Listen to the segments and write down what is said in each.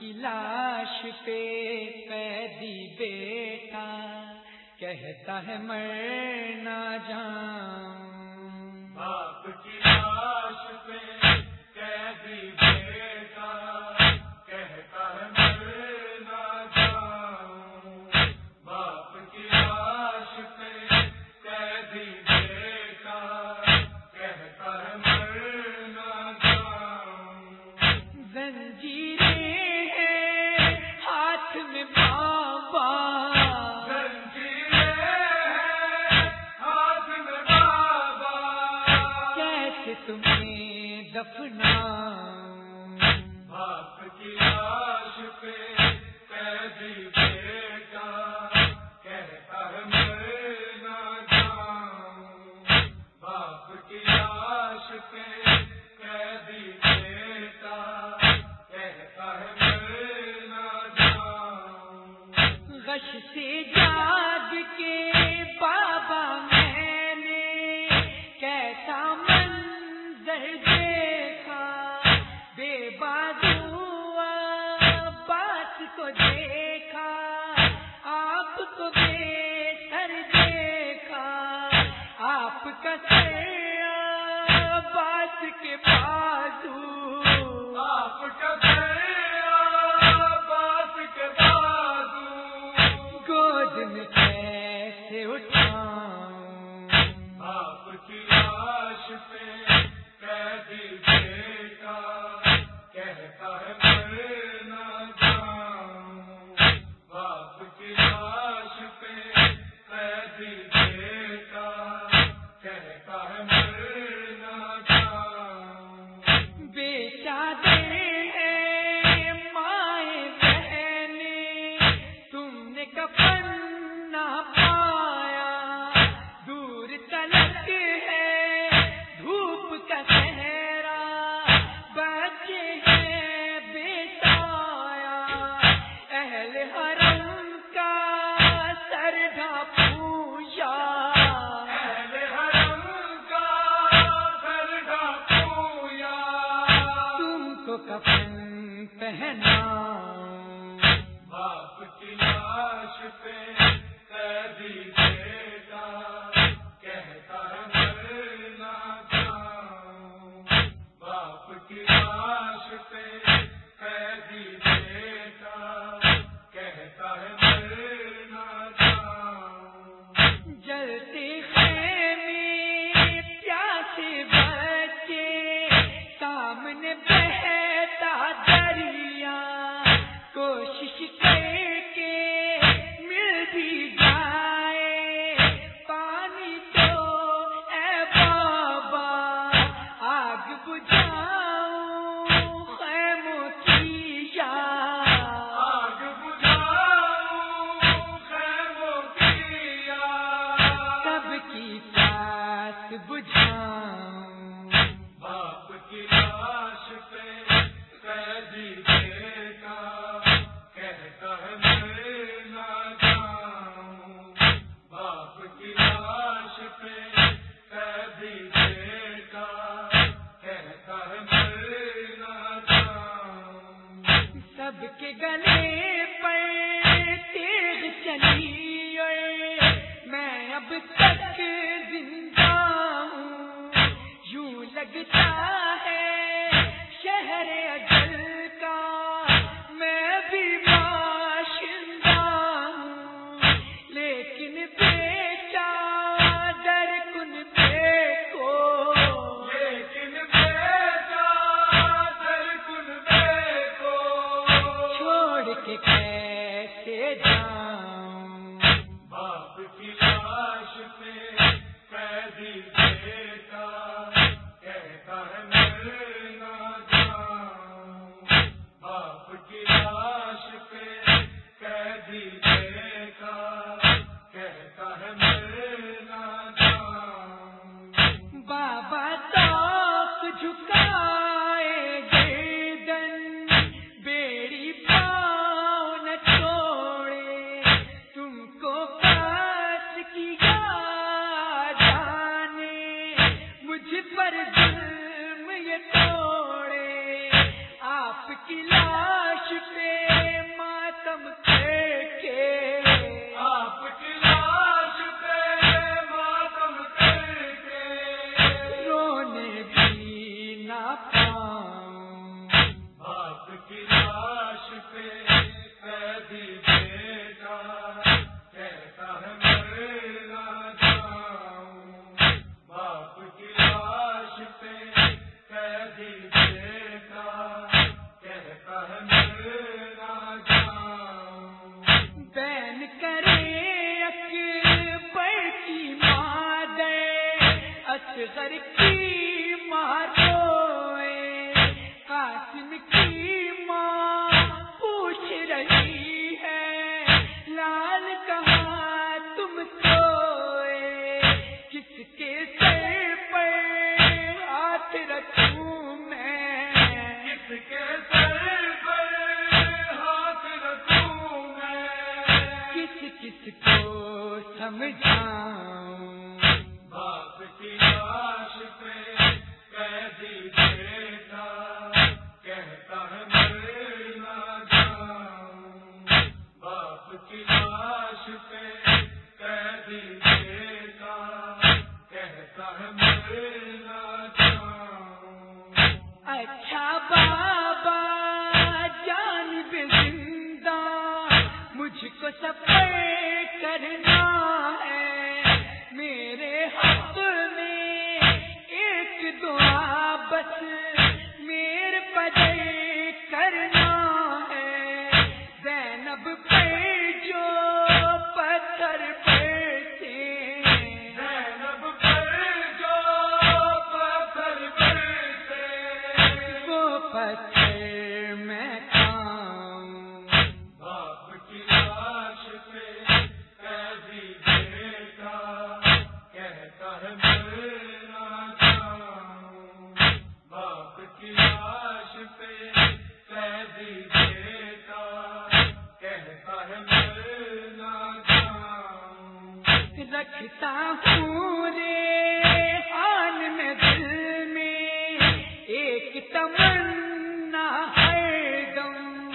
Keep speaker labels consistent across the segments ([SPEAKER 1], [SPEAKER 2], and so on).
[SPEAKER 1] کی لاش پہ قیدی بیٹا کہتا ہے مر نہ جاؤں،
[SPEAKER 2] باپ کی لاش پہ قیدی بیٹا کہتا ہے مر نہ جاؤں، باپ کی لاش پہ قیدی بیٹا کہتا ہے مر نہ جاؤں،
[SPEAKER 1] زنجیریں ہیں ہاتھ میں بابا، تمہیں دفناؤں،
[SPEAKER 2] باپ کی لاش پہ قیدی بیٹا کہتا ہے مر نہ جاؤں، باپ کی لاش پہ قیدی بیٹا کہتا ہے مر نہ جاؤں،
[SPEAKER 1] غش سے جاگ کے بابا میں نے کیسا دیکھا، بے بازو عباس کو دیکھا، آپ کو بے سر دیکھا، آپ کا سر عباس کے بازو،
[SPEAKER 2] آپ کا سر عباس کے بازو،
[SPEAKER 1] گود میں کیسے اٹھاؤں،
[SPEAKER 2] باپ کی لاش پہ قیدی بیٹا کہتا ہے مر نہ جاؤں، باپ کی لاش پہ قیدی بیٹا کہتا ہے مر نہ جاؤں،
[SPEAKER 1] بیٹا دے ہے مائیں بہنیں تم نے کفن نہ پایا، دور تلک ہے دھوپ کا صحرا، بچے ہیں بے سایہ، اہل حرم کا سر ڈھانپویا،
[SPEAKER 2] اہل حرم کا سر ڈھانپویا،
[SPEAKER 1] تم کو کفن پہناؤں،
[SPEAKER 2] باپ کی لاش پہ قیدی بیٹا کہتا ہے مر نہ جاؤں، باپ کی لاش پہ قیدی بیٹا کہتا ہے مر نہ جاؤں،
[SPEAKER 1] جلتے خیمے پیاسے بچے سامنے بہتا دریا، کوشش کر کے مل بھی جائے پانی تو اے بابا، آگ بجھاؤں خیموں کی یا،
[SPEAKER 2] آگ بجھاؤں خیموں کی یا،
[SPEAKER 1] سب کی پیاس بجھاؤں،
[SPEAKER 2] باپ کی لاش پہ قیدی بیٹا کہتا ہے مر نہ جاؤں، باپ کی لاش پہ قیدی بیٹا کہتا ہے مر نہ جاؤں،
[SPEAKER 1] سب کے گلے پر تیغ چلی اور میں اب تک زندہ ہوں، یوں لگتا ہے شہر اجل کا میں بھی باشندہ ہوں، لیکن بیٹا در کن دیکھو،
[SPEAKER 2] لیکن بیٹا در کن دیکھو،
[SPEAKER 1] چھوڑ کے کیسے جاؤں،
[SPEAKER 2] باپ کی لاش پہ قیدی بیٹا کہتا ہے مر نہ جاؤں، باپ کی لاش پہ قیدی بیٹا کہتا ہے مر نہ جاؤں،
[SPEAKER 1] بابا تاک جھکائے گردن بیڑی پاؤں نہ چھوڑے، تم کو پاس کیا جانے مجھ پر ظلم یہ توڑے، آپ کی لاش پہ ستم کر کے
[SPEAKER 2] آپ کی لاش پہ ماتم کر کے
[SPEAKER 1] رونے بھی نہ پاؤں،
[SPEAKER 2] باپ کی لاش پہ قیدی بیٹا کہتا ہے مر نہ جاؤں، باپ کی لاش پہ قیدی بیٹا کہتا ہے مر نہ جاؤں،
[SPEAKER 1] بین کرے اکبر کی مادر اصغر کی ماں روئے، قاسم کی ماں پوچھ رہی ہے لال کہاں تم سوئے، کس کے سر پر ہاتھ رکھوں میں،
[SPEAKER 2] کس کے سر پر ہاتھ رکھوں میں،
[SPEAKER 1] کس کو سمجھاؤں،
[SPEAKER 2] باپ کی لاش پہ قیدی بیٹا کہتا ہے مر نہ جاؤں، باپ کی لاش پہ قیدی بیٹا کہتا ہے مر نہ جاؤں،
[SPEAKER 1] اچھا بابا جانب زندہ مجھ کو سفر کرنا ہے، میرے حق میں ایک دعا بس میرے پدر کرنا ہے، زینب پر جو پتھر پڑتے
[SPEAKER 2] زینب پر جو پتھر برسے
[SPEAKER 1] وہ پتھر میں کھاؤں،
[SPEAKER 2] باپ کی لاش پہ قیدی بیٹا کہتا ہے مر نہ جاؤں، باپ کی لاش پہ قیدی بیٹا کہتا ہے مر نہ جاؤں،
[SPEAKER 1] رکھتا ہوں ریحان میں دل میں ایک تمنا ہر دم،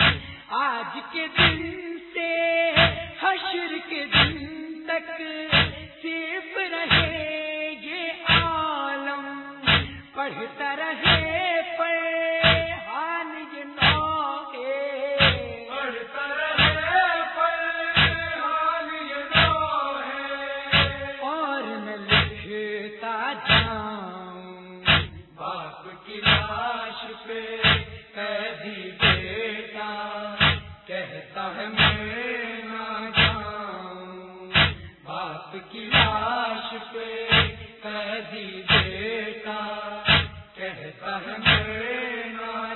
[SPEAKER 1] آج کے دن سے حشر کے دن تک صرف رہے یہ عالم، پڑھتا رہے فرحان یہ نوحے،
[SPEAKER 2] پڑھتا رہے فرحان یہ نوحے،
[SPEAKER 1] اور میں لکھتا جاؤں،
[SPEAKER 2] باپ کی لاش پہ قیدی بیٹا کہتا ہے مر نہ جاؤں، باپ کی لاش پہ قیدی بیٹا کہتا ہے مر نہ